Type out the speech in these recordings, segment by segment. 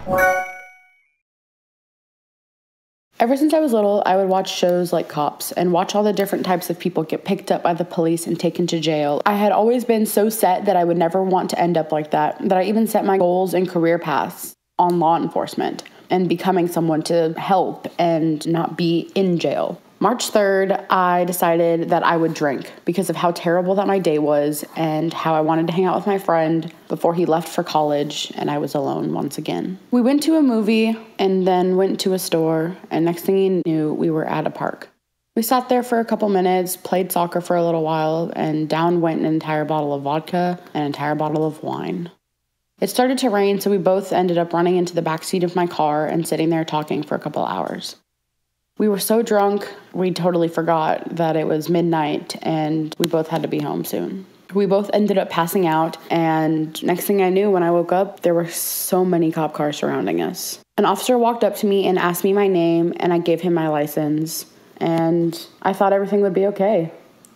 Ever since I was little, I would watch shows like Cops and watch all the different types of people get picked up by the police and taken to jail. I had always been so set that I would never want to end up like that I even set my goals and career paths on law enforcement and becoming someone to help and not be in jail. March 3rd, I decided that I would drink because of how terrible that my day was and how I wanted to hang out with my friend before he left for college and I was alone once again. We went to a movie and then went to a store, and next thing you knew, we were at a park. We sat there for a couple minutes, played soccer for a little while, and down went an entire bottle of vodka and an entire bottle of wine. It started to rain, so we both ended up running into the backseat of my car and sitting there talking for a couple hours. We were so drunk, we totally forgot that it was midnight and we both had to be home soon. We both ended up passing out, and next thing I knew, when I woke up, there were so many cop cars surrounding us. An officer walked up to me and asked me my name, and I gave him my license, and I thought everything would be okay.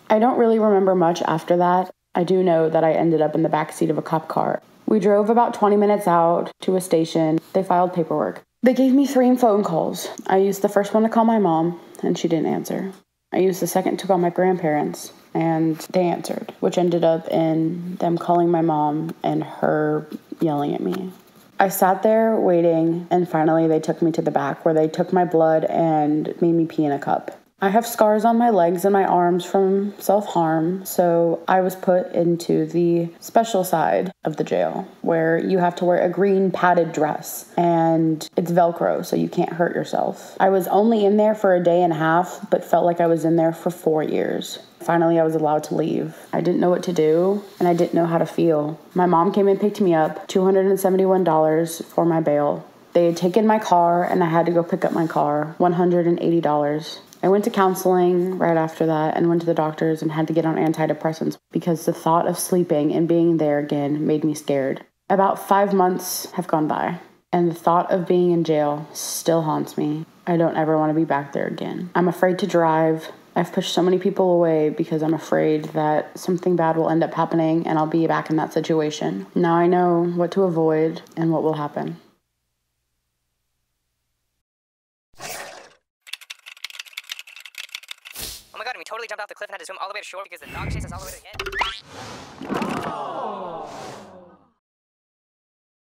I don't really remember much after that. I do know that I ended up in the backseat of a cop car. We drove about 20 minutes out to a station. They filed paperwork. They gave me 3 phone calls. I used the first one to call my mom, and she didn't answer. I used the second to call my grandparents, and they answered, which ended up in them calling my mom and her yelling at me. I sat there waiting, and finally they took me to the back where they took my blood and made me pee in a cup. I have scars on my legs and my arms from self-harm, so I was put into the special side of the jail where you have to wear a green padded dress and it's Velcro, so you can't hurt yourself. I was only in there for a day and a half, but felt like I was in there for 4 years. Finally, I was allowed to leave. I didn't know what to do, and I didn't know how to feel. My mom came and picked me up, $271 for my bail. They had taken my car, and I had to go pick up my car, $180. I went to counseling right after that and went to the doctors and had to get on antidepressants because the thought of sleeping and being there again made me scared. About 5 months have gone by, and the thought of being in jail still haunts me. I don't ever want to be back there again. I'm afraid to drive. I've pushed so many people away because I'm afraid that something bad will end up happening and I'll be back in that situation. Now I know what to avoid and what will happen. Oh my god, and we totally jumped off the cliff and had to swim all the way to shore because the dog chased us all the way to the end.